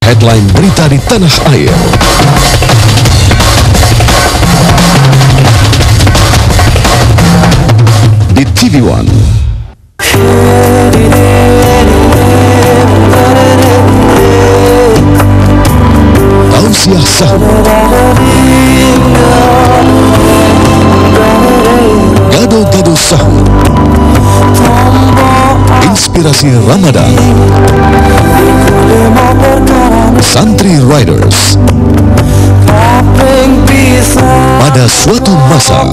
Headline berita di tanah air. Di TV One. Tausiah sahur. Gado-gado sahur. Inspirasi Ramadan. Santri Riders. Pada suatu masa,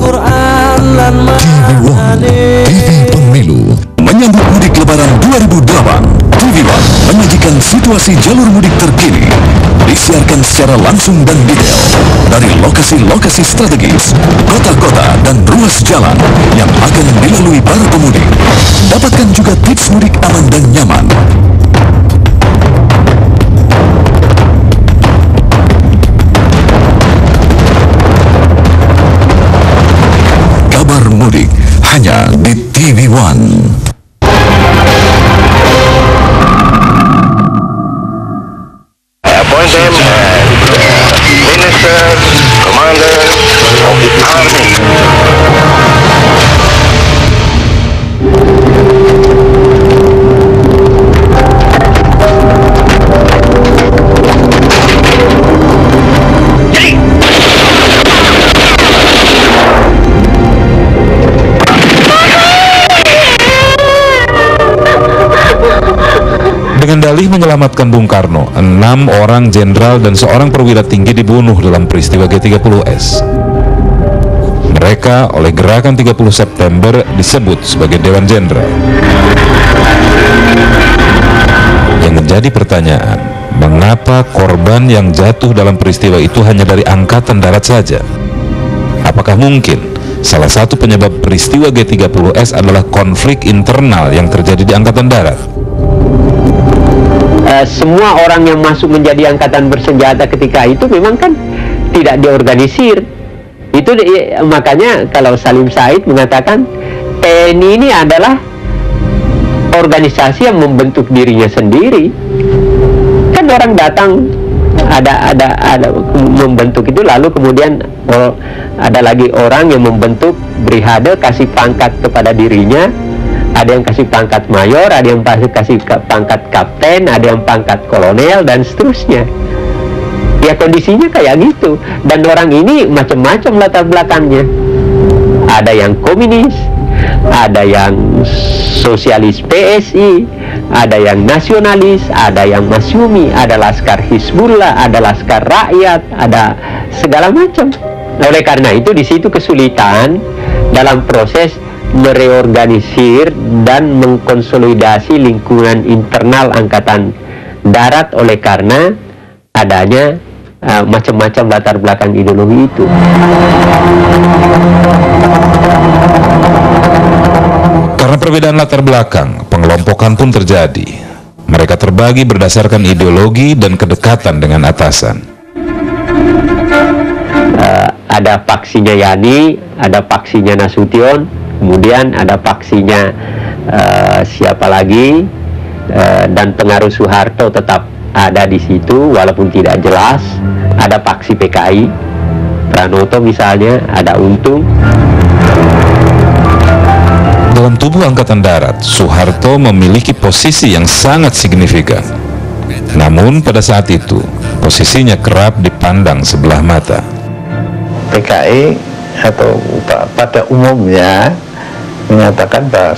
TV One, TV Pemilu, menyambut mudik Lebaran 2008. TV One menyajikan situasi jalur mudik terkini, disiarkan secara langsung dan detail dari lokasi-lokasi strategis, kota-kota dan ruas jalan yang akan dilalui para pemudik. Dapatkan juga tips mudik aman dan nyaman. Kabar mudik hanya di TV One. Appoint them as ministers, commanders of the army. Dengan dalih menyelamatkan Bung Karno, 6 orang jenderal dan seorang perwira tinggi dibunuh dalam peristiwa G30S. Mereka oleh Gerakan 30 September disebut sebagai Dewan Jenderal. Yang menjadi pertanyaan, mengapa korban yang jatuh dalam peristiwa itu hanya dari Angkatan Darat saja? Apakah mungkin salah satu penyebab peristiwa G30S adalah konflik internal yang terjadi di Angkatan Darat? Semua orang yang masuk menjadi angkatan bersenjata ketika itu memang kan tidak diorganisir. Itu makanya kalau Salim Said mengatakan TNI ini adalah organisasi yang membentuk dirinya sendiri. Kan orang datang ada membentuk itu, lalu kemudian ada lagi orang yang membentuk brigade, kasih pangkat kepada dirinya. Ada yang kasih pangkat mayor, ada yang kasih pangkat kapten, ada yang pangkat kolonel, dan seterusnya. Ya kondisinya kayak gitu. Dan orang ini macam-macam latar belakangnya. Ada yang komunis, ada yang sosialis PSI, ada yang nasionalis, ada yang masyumi, ada laskar Hizbullah, ada laskar rakyat, ada segala macam. Oleh karena itu di situ kesulitan dalam proses mereorganisir dan mengkonsolidasi lingkungan internal Angkatan Darat oleh karena adanya macam-macam latar belakang ideologi itu. Karena perbedaan latar belakang, pengelompokan pun terjadi. Mereka terbagi berdasarkan ideologi dan kedekatan dengan atasan. Ada paksinya Yani, ada paksinya Nasution, kemudian ada paksinya siapa lagi, dan pengaruh Soeharto tetap ada di situ walaupun tidak jelas. Ada paksi PKI, Pranoto misalnya, ada Untung. Dalam tubuh Angkatan Darat, Soeharto memiliki posisi yang sangat signifikan. Namun pada saat itu, posisinya kerap dipandang sebelah mata. PKI atau pada umumnya menyatakan bahwa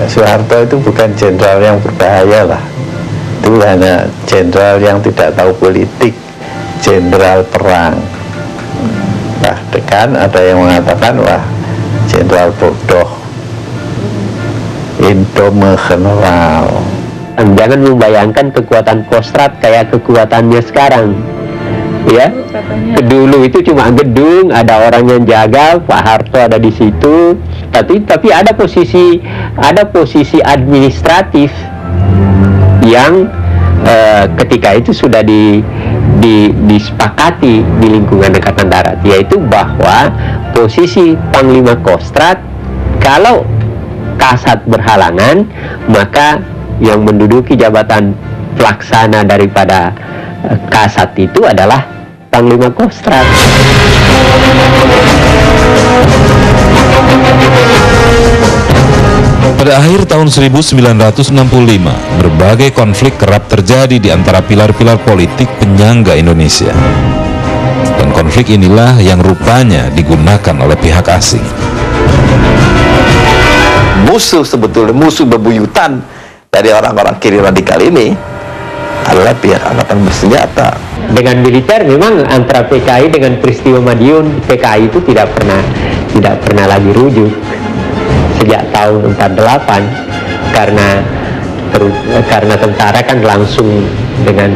Soeharto itu bukan jenderal yang berbahaya lah. Itu hanya jenderal yang tidak tahu politik, jenderal perang. Bahkan ada yang mengatakan, wah, jenderal bodoh, Indome general. Jangan membayangkan kekuatan Kostrad kayak kekuatannya sekarang. Ya, dulu itu cuma gedung, ada orang yang jaga, Pak Harto ada di situ, tapi ada posisi administratif yang ketika itu sudah disepakati di lingkungan Angkatan Darat, yaitu bahwa posisi Panglima Kostrad kalau Kasat berhalangan, maka yang menduduki jabatan pelaksana daripada Kasat itu adalah Panglima Kostrad. Pada akhir tahun 1965, berbagai konflik kerap terjadi di antara pilar-pilar politik penyangga Indonesia. Dan konflik inilah yang rupanya digunakan oleh pihak asing. Musuh sebetulnya, musuh bebuyutan dari orang-orang kiri radikal ini adalah pihak angkatan bersenjata. Dengan militer memang antara PKI dengan peristiwa Madiun, PKI itu tidak pernah lagi rujuk sejak tahun 48 karena tentara kan langsung dengan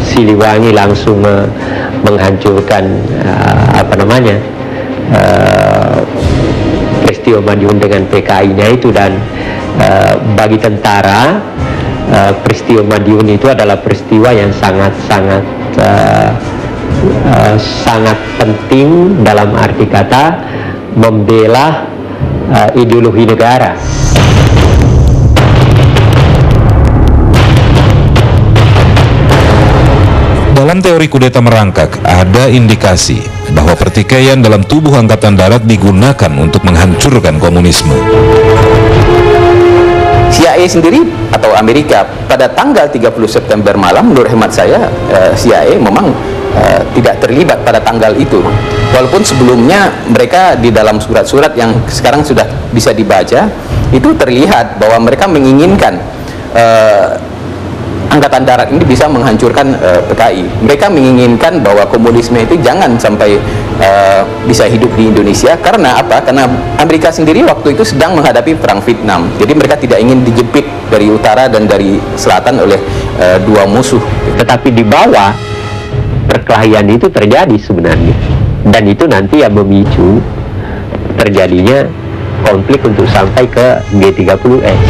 Siliwangi langsung menghancurkan peristiwa Madiun dengan PKI-nya itu, dan bagi tentara peristiwa Madiun itu adalah peristiwa yang sangat penting dalam arti kata membela ideologi negara. Dalam teori kudeta merangkak, ada indikasi bahwa pertikaian dalam tubuh Angkatan Darat digunakan untuk menghancurkan komunisme. CIA sendiri atau Amerika pada tanggal 30 September malam, menurut hemat saya, CIA memang tidak terlibat pada tanggal itu. Walaupun sebelumnya mereka di dalam surat-surat yang sekarang sudah bisa dibaca, itu terlihat bahwa mereka menginginkan Angkatan Darat ini bisa menghancurkan PKI. Mereka menginginkan bahwa komunisme itu jangan sampai bisa hidup di Indonesia. Karena apa? Karena Amerika sendiri waktu itu sedang menghadapi perang Vietnam. Jadi mereka tidak ingin dijepit dari utara dan dari selatan oleh dua musuh. Tetapi di bawah perkelahian itu terjadi sebenarnya, dan itu nanti yang memicu terjadinya konflik untuk sampai ke G30S.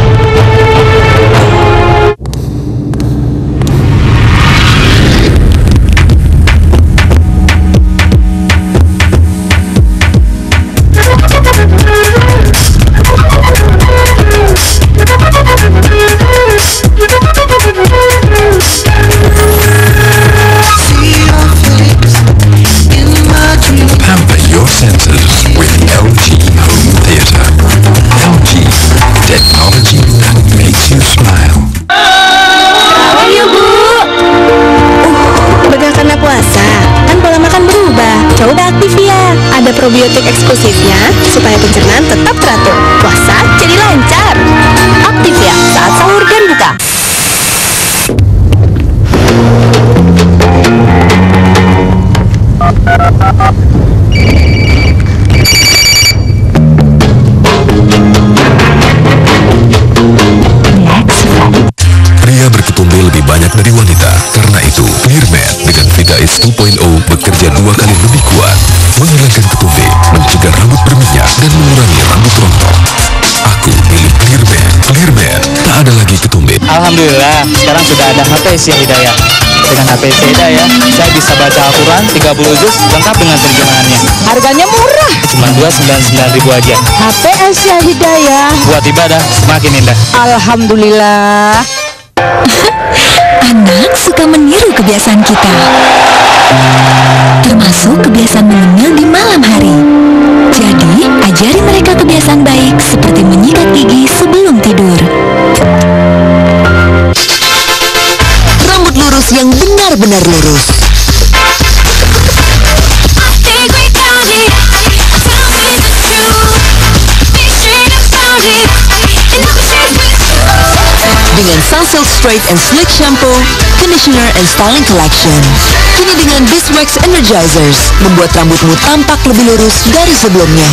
Probiotik eksklusifnya supaya pencernaan tetap teratur, puasa jadi lancar. Activia saat sahur dan buka. Pria berketumbe lebih banyak dari wanita. Karena itu, Clearman dengan Vita S 2.0 bekerja 2 kali lebih kuat, menghilangkan ketumbe, mencegah rambut berminyak, dan mengurangi rambut rontok. Aku pilih Clearman. Clearman, tak ada lagi ketumbe. Alhamdulillah, sekarang sudah ada HP Sia Hidayah. Dengan HP Sia Hidayah, saya bisa baca Al-Quran 30 juz lengkap dengan terjemahannya. Harganya murah, Cuma 299.000 aja. HP Sia Hidayah. Buat ibadah semakin indah. Alhamdulillah. Anak suka meniru kebiasaan kita, termasuk kebiasaan mengemil di malam hari. Jadi, ajari mereka kebiasaan baik seperti menyikat gigi sebelum tidur. Rambut lurus yang benar-benar lurus. Dengan Sunsilk Straight and Slick Shampoo, Conditioner and Styling Collection. Kini dengan Beeswax Energizers, membuat rambutmu tampak lebih lurus dari sebelumnya.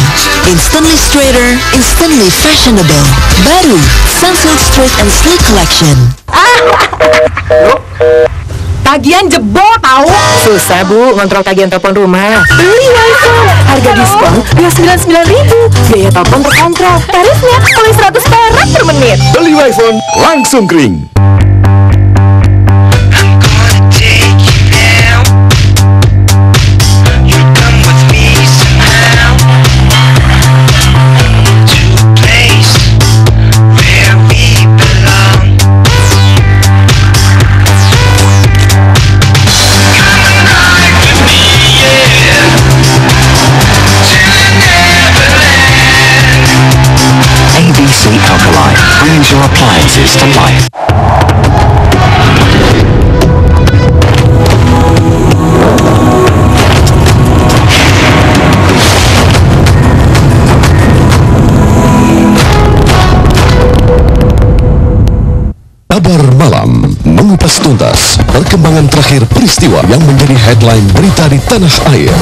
Instantly straighter, instantly fashionable. Baru, Sunsilk Straight and Slick Collection. Tagihan jebol tahu. Susah Bu, ngontrol tagihan telepon rumah. Beli wifi, harga diskon cuma 99.000. Biaya telepon terkontrol. Tarifnya oleh 100 perak per menit. Beli iPhone, langsung kering. System Life. Kabar Malam mengupas tuntas perkembangan terakhir peristiwa yang menjadi headline berita di tanah air.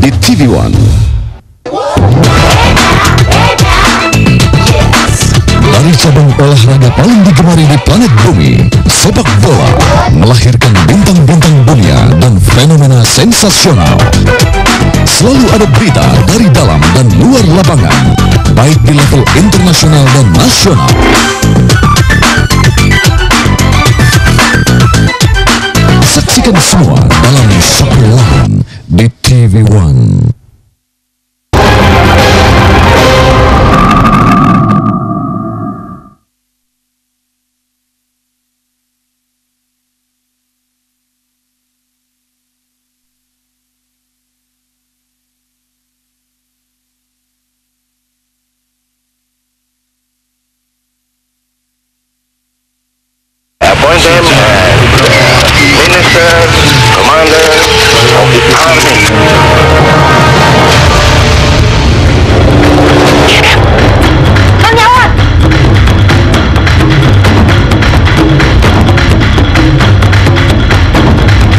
Di TV One. Dari cabang olahraga paling digemari di planet bumi, sepak bola melahirkan bintang-bintang dunia dan fenomena sensasional. Selalu ada berita dari dalam dan luar lapangan, baik di level internasional dan nasional. Saksikan semua dalam Satu Lawan di TV One. Appoint him as Minister, Commander of the Army.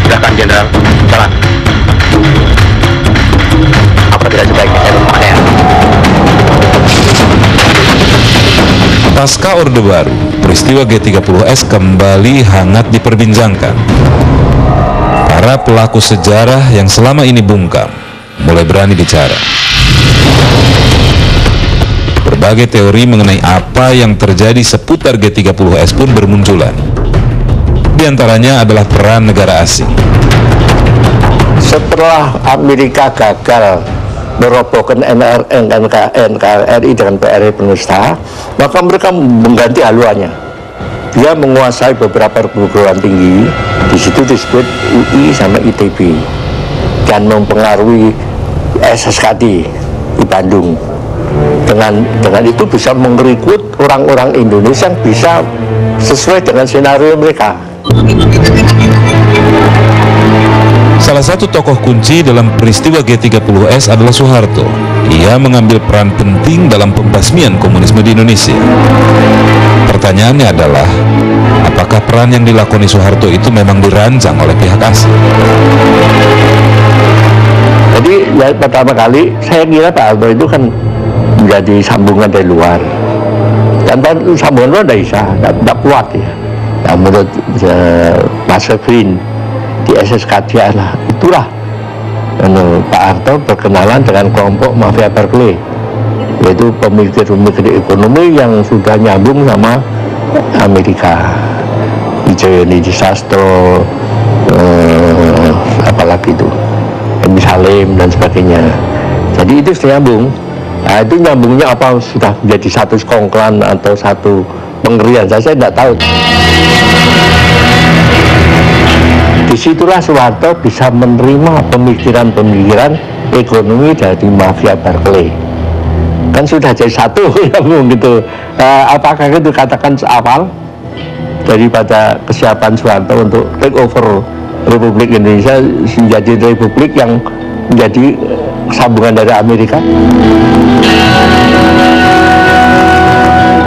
Silakan Jenderal, jalan. Apa tidak sebaiknya saya berpakaian? Pasca Orde Baru, peristiwa G30S kembali hangat diperbincangkan. Para pelaku sejarah yang selama ini bungkam mulai berani bicara. Berbagai teori mengenai apa yang terjadi seputar G30S pun bermunculan. Di antaranya adalah peran negara asing. Setelah Amerika gagal merobohkan NKRI dengan PRI penista, maka mereka mengganti haluannya. Dia menguasai beberapa perguruan tinggi, di situ disebut UI sama ITB, dan mempengaruhi SSKD di Bandung. Dengan itu bisa merekrut orang-orang Indonesia yang bisa sesuai dengan skenario mereka. Salah satu tokoh kunci dalam peristiwa G30S adalah Soeharto. Ia mengambil peran penting dalam pembasmian komunisme di Indonesia. Pertanyaannya adalah, apakah peran yang dilakoni Soeharto itu memang dirancang oleh pihak asing? Jadi ya, pertama kali saya kira Pak Harto itu kan menjadi sambungan dari luar. Tanpa sambungan luar tidak kuat ya. Nah, menurut Mas Green di SSKD lah, itulah Pak Harto berkenalan dengan kelompok mafia Berkeley, yaitu pemikir-pemikir ekonomi yang sudah nyambung sama Amerika, Wijayani Sastro, apalagi itu Emi Salim dan sebagainya. Jadi itu sudah nyambung. Nah, itu nyambungnya apa, sudah menjadi satu sekongklan atau satu pengerian, saya tidak tahu. Disitulah Soeharto bisa menerima pemikiran-pemikiran ekonomi dari mafia Berkeley. Kan sudah jadi satu, gitu. Apakah itu katakan awal daripada kesiapan Soeharto untuk take over Republik Indonesia menjadi republik yang menjadi sambungan dari Amerika?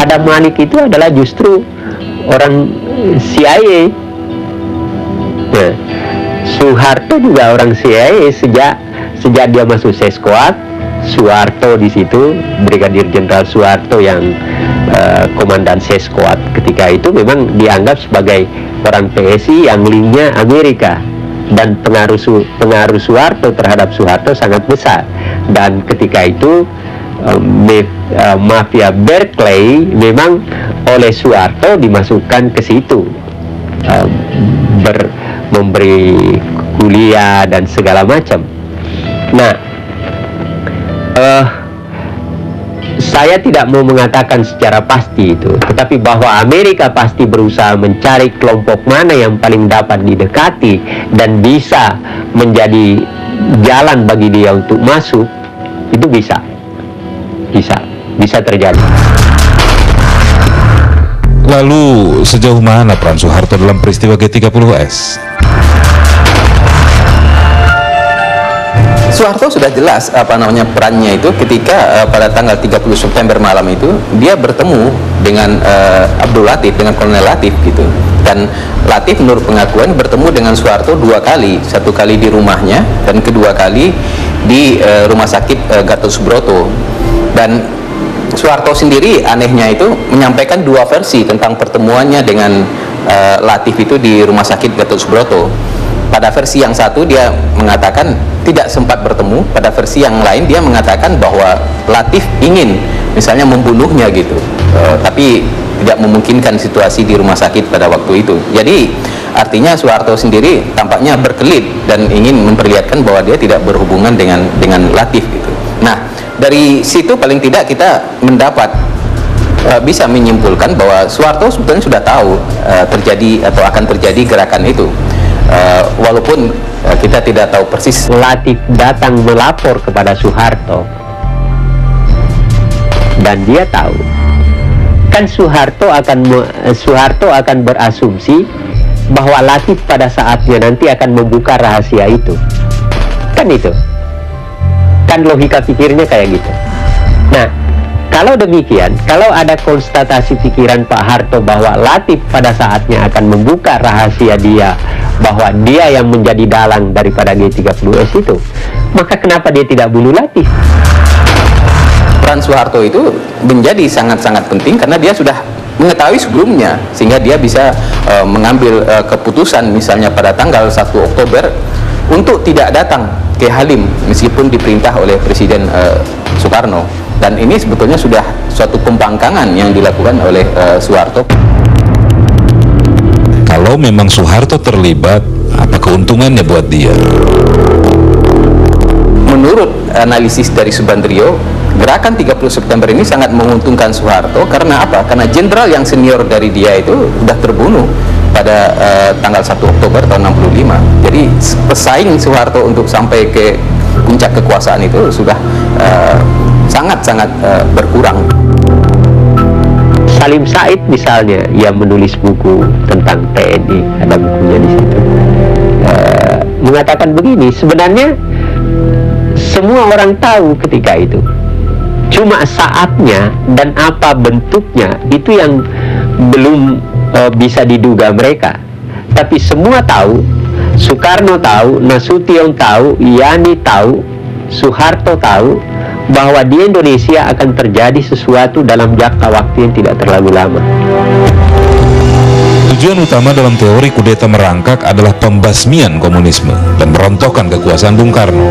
Adam Malik itu adalah justru orang CIA. Nah, Soeharto juga orang CIA sejak dia masuk Sesquad. Soeharto di situ, Brigadir Jenderal Soeharto yang komandan Sesquad ketika itu memang dianggap sebagai orang PSI yang linknya Amerika, dan pengaruh Soeharto terhadap Soeharto sangat besar. Dan ketika itu mafia Berkeley memang oleh Soeharto dimasukkan ke situ, memberi kuliah dan segala macam. Nah, saya tidak mau mengatakan secara pasti itu, tetapi bahwa Amerika pasti berusaha mencari kelompok mana yang paling dapat didekati dan bisa menjadi jalan bagi dia untuk masuk, Itu bisa terjadi. Lalu sejauh mana peran Soeharto dalam peristiwa G30S? Soeharto sudah jelas perannya itu ketika pada tanggal 30 September malam itu dia bertemu dengan Abdul Latif, dengan Kolonel Latif gitu. Dan Latif menurut pengakuan bertemu dengan Soeharto 2 kali, 1 kali di rumahnya dan kedua kali di rumah sakit Gatot Subroto. Dan Soeharto sendiri anehnya itu menyampaikan 2 versi tentang pertemuannya dengan Latif itu di rumah sakit Gatot Subroto. Pada versi yang satu dia mengatakan tidak sempat bertemu, pada versi yang lain dia mengatakan bahwa Latif ingin misalnya membunuhnya gitu, tapi tidak memungkinkan situasi di rumah sakit pada waktu itu. Jadi artinya Soeharto sendiri tampaknya berkelit dan ingin memperlihatkan bahwa dia tidak berhubungan dengan Latif gitu. Nah, dari situ paling tidak kita mendapat bisa menyimpulkan bahwa Soeharto sebetulnya sudah tahu terjadi atau akan terjadi gerakan itu. Walaupun kita tidak tahu persis. Latif datang melapor kepada Soeharto dan dia tahu kan Soeharto akan berasumsi bahwa Latif pada saatnya nanti akan membuka rahasia itu, kan itu kan logika pikirnya kayak gitu. Nah, kalau demikian, kalau ada konstatasi pikiran Pak Harto bahwa Latif pada saatnya akan membuka rahasia dia, bahwa dia yang menjadi dalang daripada G30S itu, maka kenapa dia tidak bunuh Latif? Peran Soeharto itu menjadi sangat-sangat penting karena dia sudah mengetahui sebelumnya, sehingga dia bisa mengambil keputusan misalnya pada tanggal 1 Oktober untuk tidak datang ke Halim meskipun diperintah oleh Presiden Soekarno. Dan ini sebetulnya sudah suatu pembangkangan yang dilakukan oleh Soeharto. Kalau memang Soeharto terlibat, apa keuntungannya buat dia? Menurut analisis dari Subandrio, gerakan 30 September ini sangat menguntungkan Soeharto. Karena apa? Karena jenderal yang senior dari dia itu sudah terbunuh pada tanggal 1 Oktober tahun 65. Jadi pesaing Soeharto untuk sampai ke puncak kekuasaan itu sudah sangat-sangat berkurang. Salim Said misalnya, yang menulis buku tentang TNI, ada bukunya di situ, mengatakan begini, sebenarnya semua orang tahu ketika itu, cuma saatnya dan apa bentuknya itu yang belum bisa diduga mereka. Tapi semua tahu, Soekarno tahu, Nasution tahu, Yani tahu, Soeharto tahu bahwa di Indonesia akan terjadi sesuatu dalam jangka waktu yang tidak terlalu lama. Tujuan utama dalam teori kudeta merangkak adalah pembasmian komunisme dan merontokkan kekuasaan Bung Karno.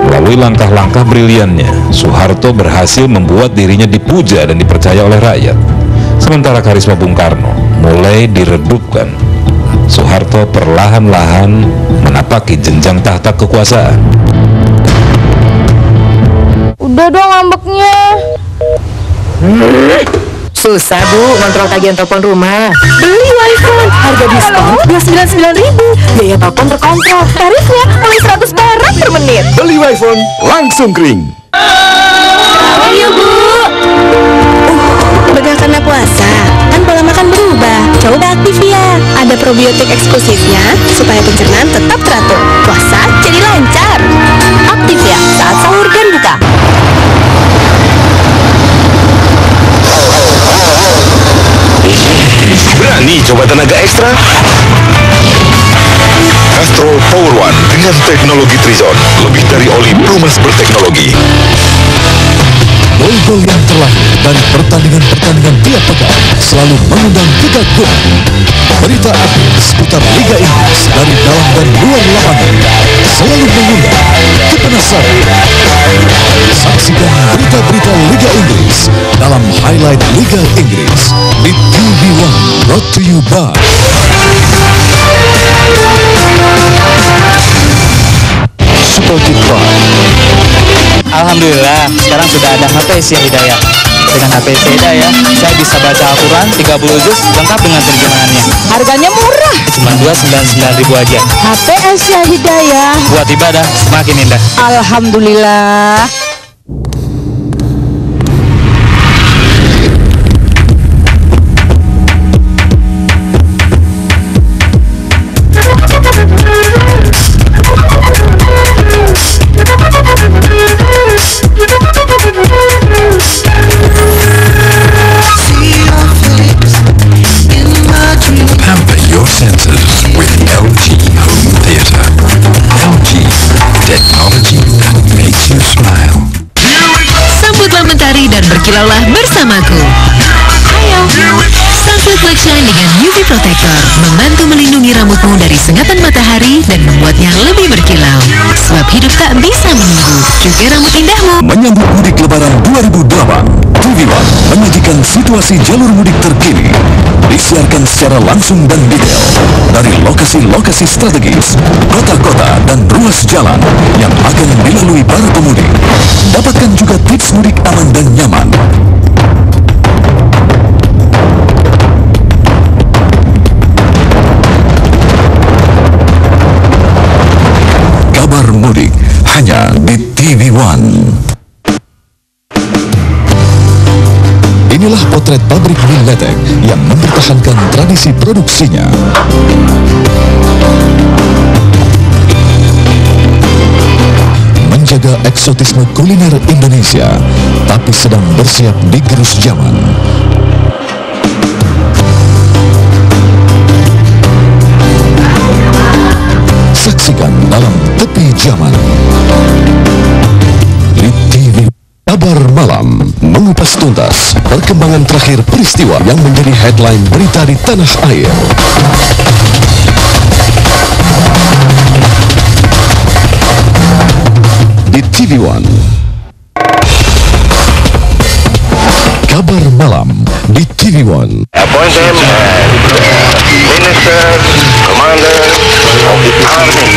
Melalui langkah-langkah briliannya, Soeharto berhasil membuat dirinya dipuja dan dipercaya oleh rakyat. Sementara karisma Bung Karno mulai diredupkan, Soeharto perlahan-lahan menapaki jenjang tahta kekuasaan. Udah dong ngambeknya. Susah Bu, kontrol tagihan telepon rumah. Beli WiFi, harga diskon Rp99.000. Biaya telepon terkontrol, tarifnya mulai Rp100 per menit. Beli WiFi langsung kering. Ayo Bu. Udah karena puasa, kan pola makan berubah. Coba Activia, ada probiotik eksklusifnya supaya pencernaan tetap teratur. Puasa jadi lancar. Activia saat sahur dan buka. Berani coba tenaga ekstra? Castrol Power One dengan teknologi Trizon, lebih dari oli pelumas berteknologi. Gol-gol yang terlahir dari pertandingan-pertandingan tiap pekan selalu mengundang kegaguhan. Berita update seputar Liga Inggris dari dalam dan luar lapangan selalu mengundang kepenasaran. Saksikan berita-berita Liga Inggris dalam Highlight Liga Inggris di TV One, brought to you by Super Kid Prime. Alhamdulillah, sekarang sudah ada HP Sia Hidayah Dengan HP Hidayah, saya bisa baca Al-Quran 30 juz lengkap dengan terjemahannya. Harganya murah. Cuma 299.000 aja. HP Asia Hidayah. Buat ibadah semakin indah. Alhamdulillah. Pamper your senses with LG Home Theater. LG, technology that makes you smile. Sambutlah mentari dan berkilaulah bersamaku. Ayo, Sunsilk Black Shine dengan UV Protector membantu melindungi rambutmu dari sengatan matahari dan membuatnya lebih berkilau. Sebab hidup tak bisa menunggu, juga rambut indahmu. Menyambut mudik lebaran 2008, TV One menyajikan situasi jalur mudik terkini. Disiarkan secara langsung dan detail dari lokasi-lokasi strategis, kota-kota dan ruas jalan yang akan dilalui para pemudik. Dapatkan juga tips mudik aman dan nyaman. Kabar mudik hanya di TV One. Inilah potret pabrik Miletek yang mempertahankan tradisi produksinya. Menjaga eksotisme kuliner Indonesia, tapi sedang bersiap digerus zaman. Saksikan dalam Tepi Zaman di TV Kabar Malam, mengupas tuntas perkembangan terakhir peristiwa yang menjadi headline berita di tanah air. Di TV One. Kabar Malam di TV One. Appoint them as Minister, Commander of the Army.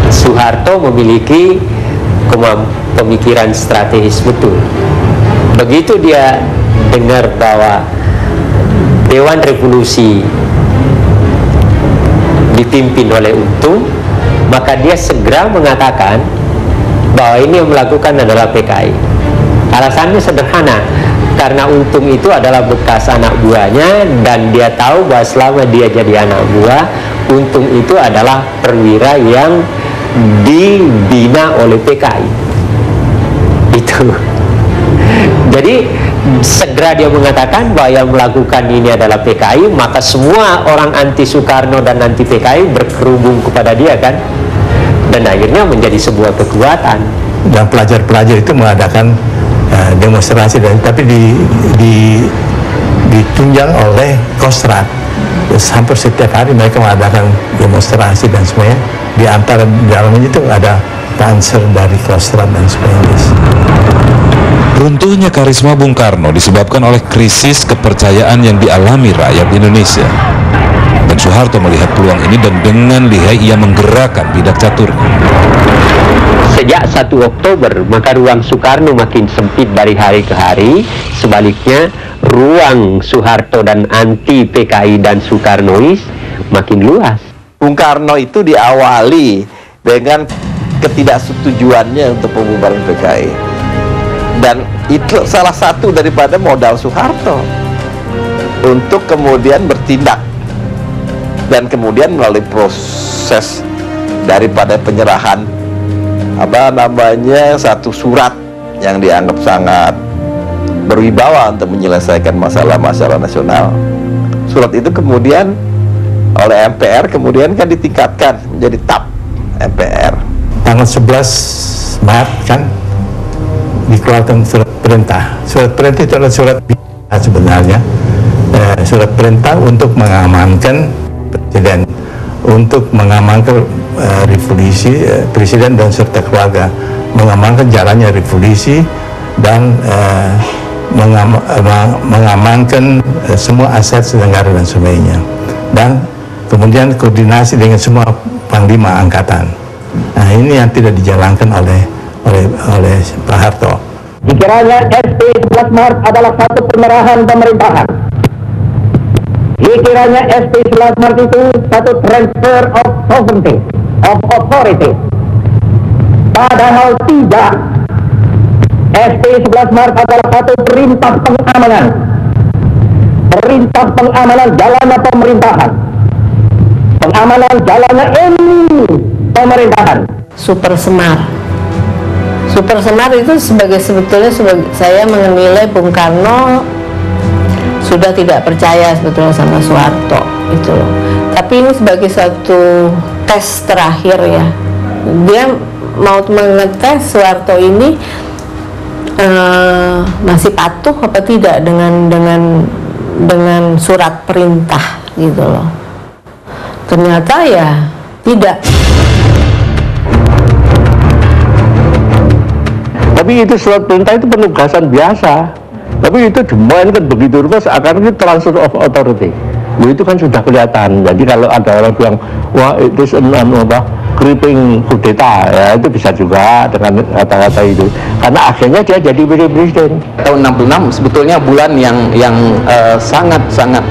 Soeharto memiliki pemikiran strategis betul. Begitu dia dengar bahwa Dewan Revolusi dipimpin oleh Untung, maka dia segera mengatakan bahwa ini yang melakukan adalah PKI. Alasannya sederhana, karena Untung itu adalah bekas anak buahnya dan dia tahu bahwa selama dia jadi anak buah, Untung itu adalah perwira yang dibina oleh PKI. Itu. Jadi segera dia mengatakan bahwa yang melakukan ini adalah PKI, maka semua orang anti Soekarno dan anti PKI berkerubung kepada dia kan, dan akhirnya menjadi sebuah kekuatan. Dan pelajar-pelajar itu mengadakan demonstrasi, dan tapi ditunjang oleh Kostrad. Hampir setiap hari mereka mengadakan demonstrasi dan semuanya. Di antara dalamnya itu ada dancer dari Kostrad dan sebagainya. Runtuhnya karisma Bung Karno disebabkan oleh krisis kepercayaan yang dialami rakyat Indonesia. Dan Soeharto melihat peluang ini dan dengan lihai ia menggerakkan bidak caturnya. Sejak 1 Oktober, maka ruang Soekarno makin sempit dari hari ke hari. Sebaliknya, ruang Soeharto dan anti PKI dan Soekarnois makin luas. Bung Karno itu diawali dengan ketidaksetujuannya untuk pembubaran PKI, dan itu salah satu daripada modal Soeharto untuk kemudian bertindak, dan kemudian melalui proses daripada penyerahan satu surat yang dianggap sangat berwibawa untuk menyelesaikan masalah-masalah nasional. Surat itu kemudian oleh MPR kemudian kan ditingkatkan menjadi TAP MPR. Tanggal 11 Maret kan dikeluarkan surat perintah. Surat perintah itu adalah surat sebenarnya, surat perintah untuk mengamankan presiden, untuk mengamankan revolusi presiden dan serta keluarga, mengamankan jalannya revolusi dan mengamankan semua aset negara dan sebagainya, dan kemudian koordinasi dengan semua panglima angkatan. Nah, ini yang tidak dijalankan oleh Pak Harto. Dikiranya SP 11 Maret adalah satu penyerahan pemerintahan. Dikiranya SP 11 Maret itu satu transfer of sovereignty, of authority. Padahal tidak. SP 11 Maret adalah satu perintah pengamanan. Perintah pengamanan jalannya pemerintahan. Pengamanan jalannya ini pemerintahan. Super Semar. Super Semar itu sebetulnya saya menilai Bung Karno sudah tidak percaya sebetulnya sama Soeharto itu loh. Tapi ini sebagai satu tes terakhir ya. Dia mau mengetes Soeharto ini masih patuh apa tidak dengan surat perintah gitu loh. Ternyata ya tidak. Tapi itu surat perintah itu penugasan biasa. Tapi itu dimainkan begitu rupa seakan itu transfer of authority. Itu kan sudah kelihatan. Jadi kalau ada orang bilang, wah itu creeping kudeta, ya itu bisa juga dengan kata-kata itu. Karena akhirnya dia jadi presiden. Tahun 66 sebetulnya bulan yang sangat-sangat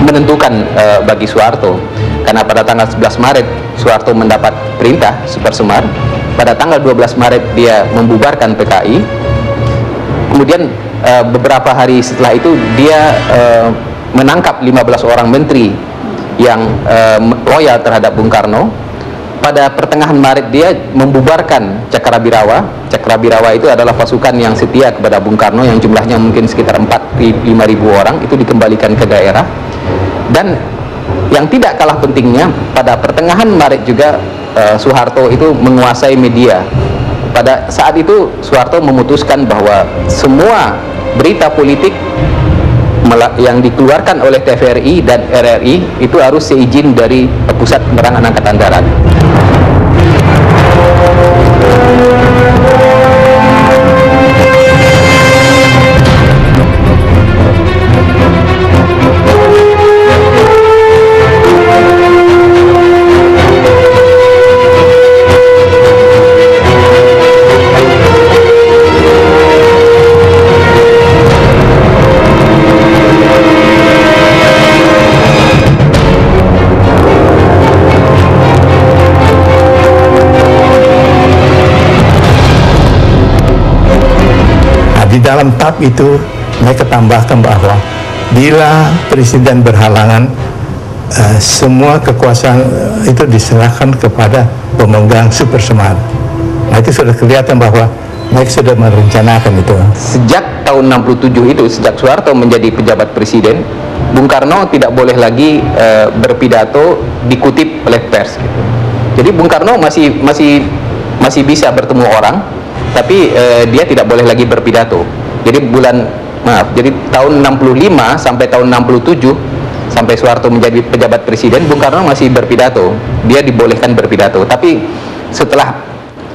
menentukan bagi Soeharto. Karena pada tanggal 11 Maret Soeharto mendapat perintah Super Semar. Pada tanggal 12 Maret dia membubarkan PKI. Kemudian beberapa hari setelah itu dia menangkap 15 orang menteri yang loyal terhadap Bung Karno. Pada pertengahan Maret dia membubarkan Cakrabirawa. Cakrabirawa itu adalah pasukan yang setia kepada Bung Karno yang jumlahnya mungkin sekitar 4.000-5.000 orang, itu dikembalikan ke daerah. Dan yang tidak kalah pentingnya, pada pertengahan Maret juga Soeharto itu menguasai media. Pada saat itu Soeharto memutuskan bahwa semua berita politik yang dikeluarkan oleh TVRI dan RRI itu harus seizin dari Pusat Penerangan Angkatan Darat. Di dalam TAP itu mereka tambahkan bahwa bila presiden berhalangan, semua kekuasaan itu diserahkan kepada pemegang Super Semar. Nah, itu sudah kelihatan bahwa mereka sudah merencanakan itu. Sejak tahun 67 itu, sejak Soeharto menjadi pejabat presiden, Bung Karno tidak boleh lagi berpidato dikutip oleh pers. Gitu. Jadi Bung Karno masih bisa bertemu orang, tapi dia tidak boleh lagi berpidato. Jadi jadi tahun 65 sampai tahun 67 sampai Soeharto menjadi pejabat presiden, Bung Karno masih berpidato. Dia dibolehkan berpidato. Tapi setelah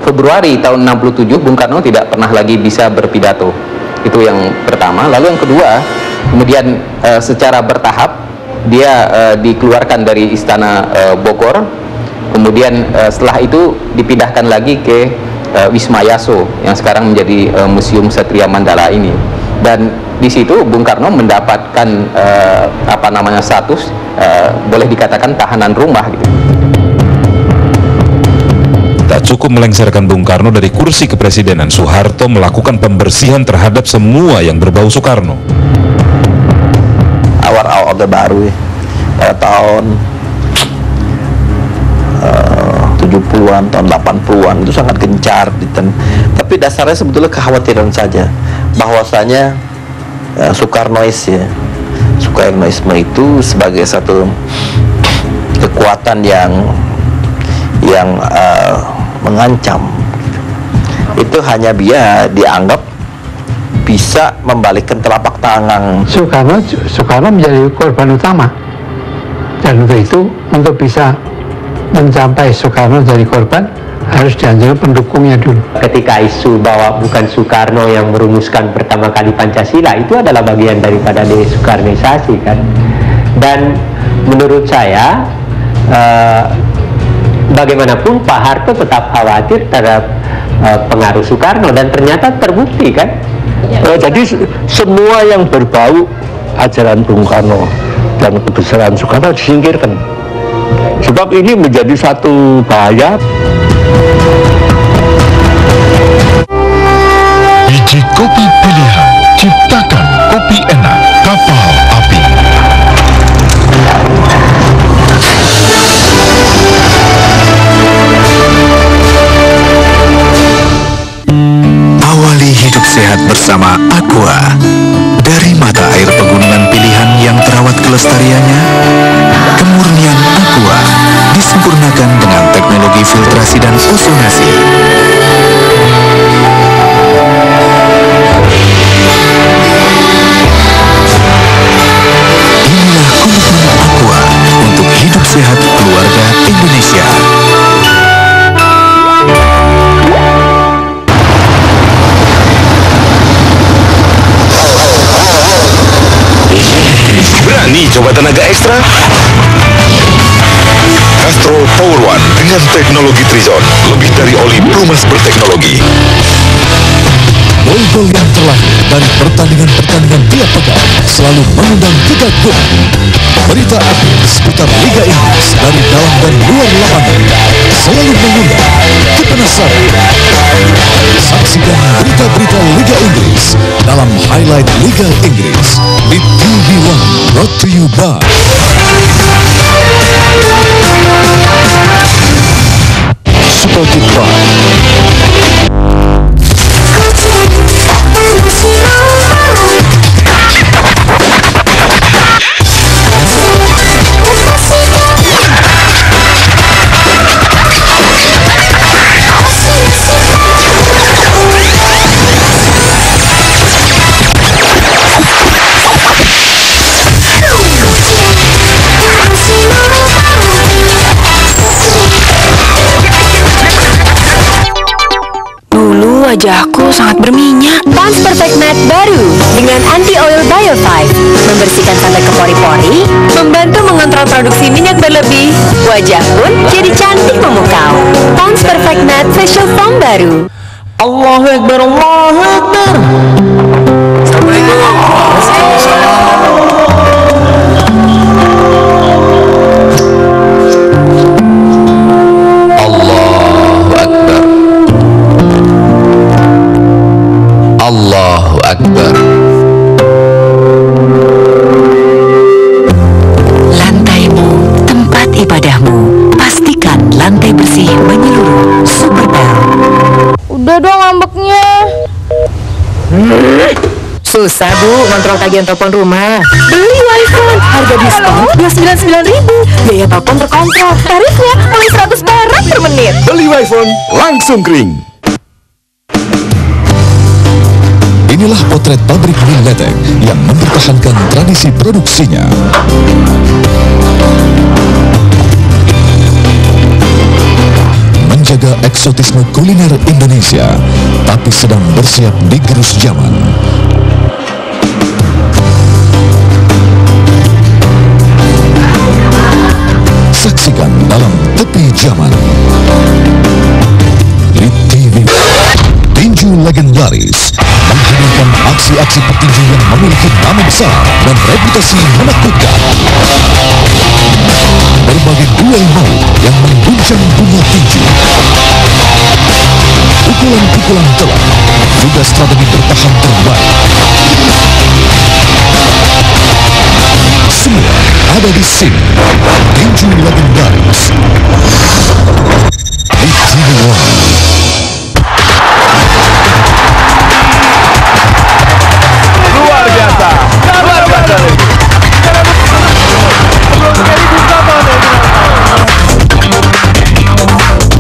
Februari tahun 67 Bung Karno tidak pernah lagi bisa berpidato. Itu yang pertama. Lalu yang kedua, kemudian secara bertahap dia dikeluarkan dari Istana Bogor. Kemudian setelah itu dipindahkan lagi ke Wisma Yaso yang sekarang menjadi Museum Satria Mandala ini, dan di situ Bung Karno mendapatkan status boleh dikatakan tahanan rumah gitu. Tak cukup melengsarkan Bung Karno dari kursi kepresidenan, Soeharto melakukan pembersihan terhadap semua yang berbau Soekarno. Awal-awal Orde Baru ya, pada tahun 70-an, tahun 80-an itu sangat gencar. Tapi dasarnya sebetulnya kekhawatiran saja, bahwasanya Soekarnois ya, Soekarnoisme itu sebagai satu kekuatan yang mengancam, itu hanya dia dianggap bisa membalikkan telapak tangan. Soekarno menjadi korban utama, dan untuk itu untuk bisa mencapai Soekarno jadi korban harus dianjurkan pendukungnya dulu. Ketika isu bahwa bukan Soekarno yang merumuskan pertama kali Pancasila, itu adalah bagian daripada desoekarnisasi kan. Dan menurut saya bagaimanapun Pak Harto tetap khawatir terhadap pengaruh Soekarno, dan ternyata terbukti kan. Jadi semua yang berbau ajaran Bung Karno dan kebesaran Soekarno disingkirkan, sebab ini menjadi satu bahaya. Biji kopi pilihan, ciptakan kopi enak Kapal Api. Awali hidup sehat bersama Aqua. Dari mata air pegunungan pilihan yang terawat kelestariannya, kemurnian Aqua disempurnakan dengan teknologi filtrasi dan ozonasi. Inilah komitmen Aqua untuk hidup sehat keluarga Indonesia. Berani coba tenaga ekstra? Castrol Power One dengan teknologi Trizon, lebih dari oli pelumas berteknologi. Gol-gol yang terlahir dari pertandingan-pertandingan tiap pekan selalu mengundang kegaguhan. Berita update seputar Liga Inggris dari dalam dan luar lapangan selalu mengundang kepenasaran. Saksikan berita-berita Liga Inggris dalam Highlight Liga Inggris di TV One, brought to you by Superkit Prime. Wajahku sangat berminyak. Pond's Perfect Matte baru dengan Anti Oil Bio 5 membersihkan sampai ke pori-pori, membantu mengontrol produksi minyak berlebih. Wajah pun jadi cantik memukau. Pond's Perfect Matte Facial Foam baru. Allahu Akbar, Allahu Akbar. Allahu Akbar. Lantaimu, tempat ibadahmu, pastikan lantai bersih menyeluruh. Superbel. Udah dong ngambeknya. Susah Bu, kontrol tagihan telepon rumah. Beli iPhone, harga diskon cuma 99.000. Biaya telepon terkontrol, tarifnya mulai 100 perak per menit. Beli iPhone langsung kering. Inilah potret pabrik Miletek yang mempertahankan tradisi produksinya. Menjaga eksotisme kuliner Indonesia, tapi sedang bersiap digerus zaman. Saksikan dalam Tepi Zaman di TV. Tinju legendaris menghadirkan aksi-aksi petinju yang memiliki nama besar dan reputasi menakutkan. Berbagai duel maut yang mengguncang dunia tinju. Pukulan-pukulan telak, juga strategi bertahan terbaik. Semua ada di sini. Tinju legendaris di TV One. Luar biasa.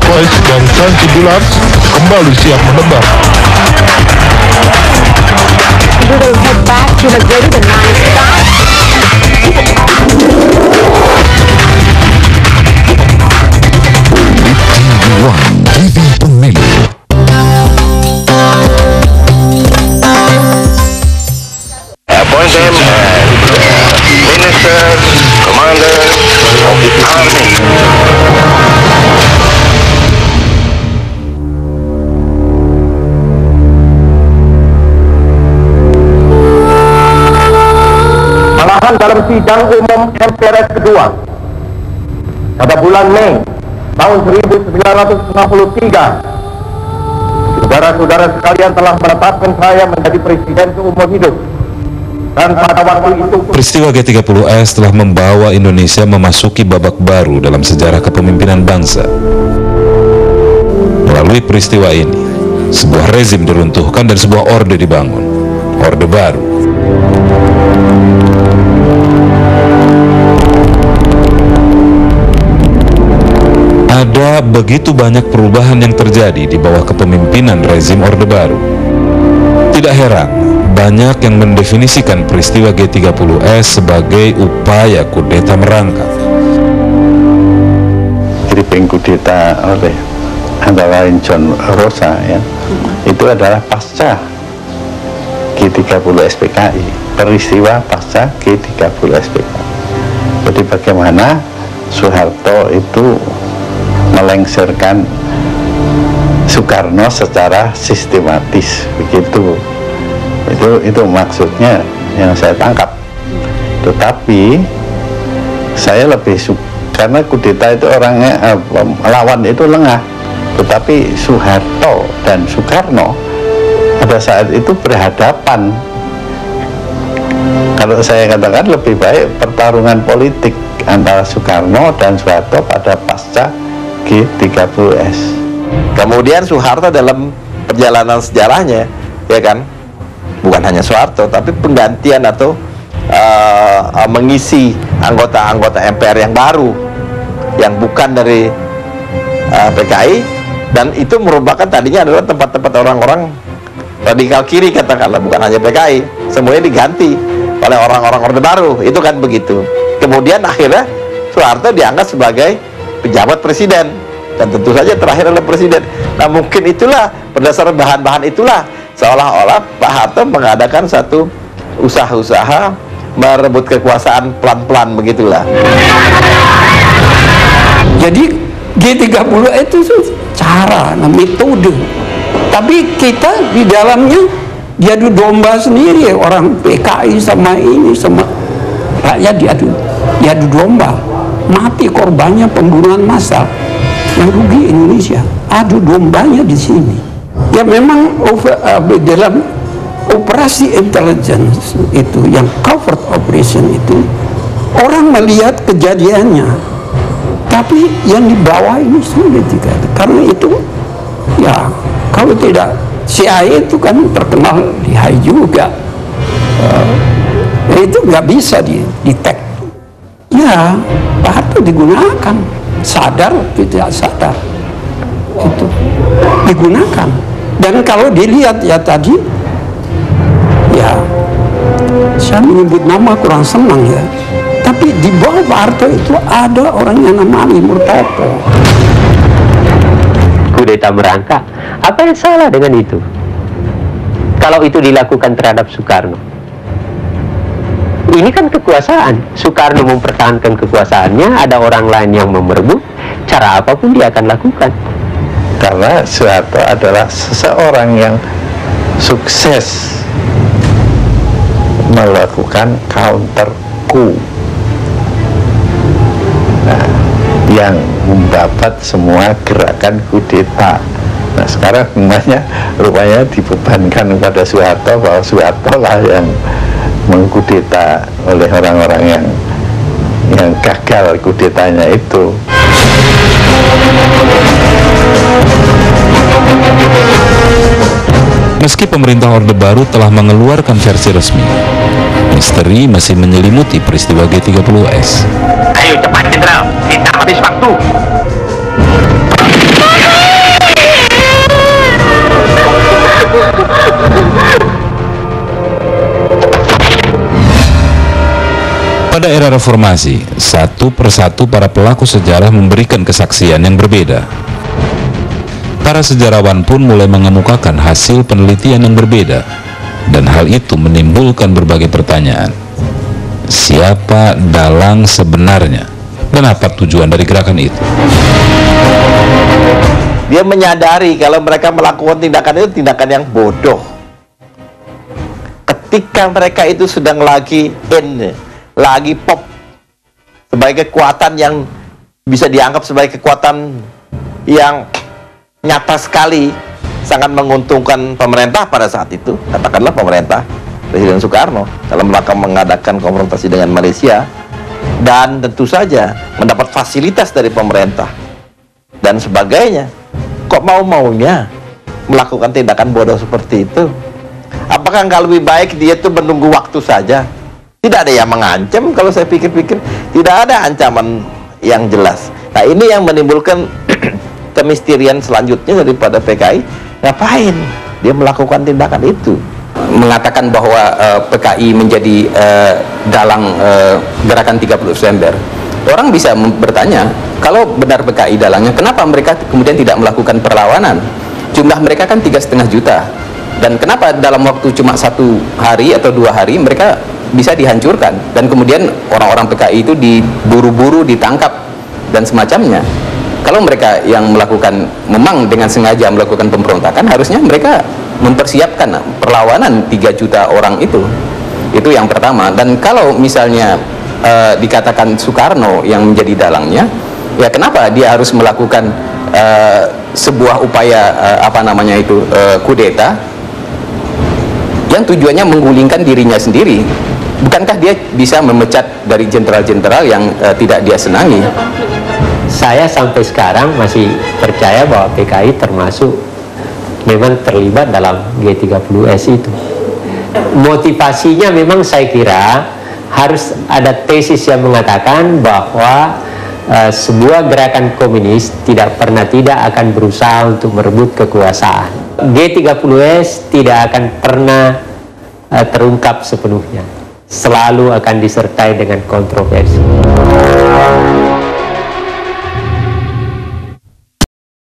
Twice dan Santi Bilars kembali siap menebak. we will head back to the greater than non-stop. TV Pemilu. Appoint them as ministers, commanders of the army. Malahan dalam sidang umum MPRS kedua pada bulan Mei tahun 1963, saudara-saudara sekalian telah menetapkan saya menjadi presiden seumur hidup. Dan pada waktu itu Peristiwa G30S telah membawa Indonesia memasuki babak baru dalam sejarah kepemimpinan bangsa. Melalui peristiwa ini, sebuah rezim diruntuhkan dan sebuah orde dibangun, orde baru. Ada begitu banyak perubahan yang terjadi di bawah kepemimpinan rezim orde baru. Tidak heran, banyak yang mendefinisikan peristiwa G30S sebagai upaya kudeta merangkap. Jadi pengkudeta oleh antara lain John Rosa ya, itu adalah pasca G30 SPKI, peristiwa pasca G30 SPKI. Jadi bagaimana Soeharto itu melengsarkan Soekarno secara sistematis, begitu. Itu maksudnya yang saya tangkap. Tetapi saya lebih karena kudeta itu orangnya lawan itu lengah, tetapi Soeharto dan Soekarno pada saat itu berhadapan. Kalau saya katakan lebih baik pertarungan politik antara Soekarno dan Soeharto pada pasca G30S. Kemudian Soeharto dalam perjalanan sejarahnya, ya kan, bukan hanya Soeharto, tapi penggantian atau mengisi anggota-anggota MPR yang baru, yang bukan dari PKI, dan itu merupakan tadinya adalah tempat-tempat orang-orang radikal kiri, katakanlah, bukan hanya PKI, semuanya diganti oleh orang-orang orde baru, itu kan begitu. Kemudian akhirnya Soeharto dianggap sebagai pejabat presiden, dan tentu saja terakhir oleh presiden. Nah, mungkin itulah berdasarkan bahan-bahan itulah seolah-olah Pak Harto mengadakan satu usaha-usaha merebut kekuasaan pelan-pelan, begitulah. Jadi G30 itu cara, metode, tapi kita di dalamnya diadu domba sendiri, orang PKI sama ini sama rakyat diadu domba, mati korbannya pembunuhan massal, yang rugi Indonesia, adu dombanya di sini. Ya memang dalam operasi intelligence itu, yang covert operation itu, orang melihat kejadiannya, tapi yang di bawah ini sulit dikatakan. Karena itu, ya kalau tidak, CIA itu kan terkenal lihai juga, itu nggak bisa di-detect. Ya, Pak Harto digunakan, sadar tidak sadar, itu digunakan. Dan kalau dilihat ya tadi, ya saya menyebut nama kurang senang ya, tapi di bawah Pak Harto itu ada orang yang namanya Murtopo. Kudeta merangkap, apa yang salah dengan itu? Kalau itu dilakukan terhadap Soekarno, ini kan kekuasaan. Soekarno mempertahankan kekuasaannya, ada orang lain yang memerebut, cara apapun dia akan lakukan. Karena Soeharto adalah seseorang yang sukses melakukan counter coup, yang membabat semua gerakan kudeta. Nah, sekarang rupanya dibebankan kepada Soeharto, bahwa Soeharto lah yang mengkudeta oleh orang-orang yang gagal kudetanya itu. Meski pemerintah Orde Baru telah mengeluarkan versi resmi, misteri masih menyelimuti peristiwa G30S. Ayo cepat Jenderal, kita habis waktu. Pada era reformasi, satu persatu para pelaku sejarah memberikan kesaksian yang berbeda. Para sejarawan pun mulai mengemukakan hasil penelitian yang berbeda, dan hal itu menimbulkan berbagai pertanyaan. Siapa dalang sebenarnya, dan apa tujuan dari gerakan itu? Dia menyadari kalau mereka melakukan tindakan itu tindakan yang bodoh. Ketika mereka itu sedang lagi pop sebagai kekuatan yang bisa dianggap sebagai kekuatan yang nyata sekali, sangat menguntungkan pemerintah pada saat itu, katakanlah pemerintah Presiden Soekarno dalam rangka mengadakan konfrontasi dengan Malaysia, dan tentu saja mendapat fasilitas dari pemerintah dan sebagainya. Kok mau-maunya melakukan tindakan bodoh seperti itu? Apakah nggak lebih baik dia tuh menunggu waktu saja? Tidak ada yang mengancam. Kalau saya pikir-pikir, tidak ada ancaman yang jelas. Nah, ini yang menimbulkan kemisterian selanjutnya daripada PKI. Ngapain dia melakukan tindakan itu? Mengatakan bahwa PKI menjadi dalang gerakan 30 Desember. Orang bisa bertanya, kalau benar PKI dalangnya, kenapa mereka kemudian tidak melakukan perlawanan? Jumlah mereka kan 3,5 juta. Dan kenapa dalam waktu cuma 1 hari atau 2 hari mereka bisa dihancurkan? Dan kemudian orang-orang PKI itu diburu-buru, ditangkap, dan semacamnya. Kalau mereka yang melakukan, memang dengan sengaja melakukan pemberontakan, harusnya mereka mempersiapkan perlawanan 3 juta orang itu. Itu yang pertama. Dan kalau misalnya dikatakan Soekarno yang menjadi dalangnya, ya kenapa dia harus melakukan sebuah upaya kudeta yang tujuannya menggulingkan dirinya sendiri? Bukankah dia bisa memecat dari jenderal-jenderal yang tidak dia senangi? Saya sampai sekarang masih percaya bahwa PKI termasuk memang terlibat dalam G30S itu. Motivasinya memang saya kira harus ada tesis yang mengatakan bahwa sebuah gerakan komunis tidak akan berusaha untuk merebut kekuasaan. G30S tidak akan pernah terungkap sepenuhnya, selalu akan disertai dengan kontroversi.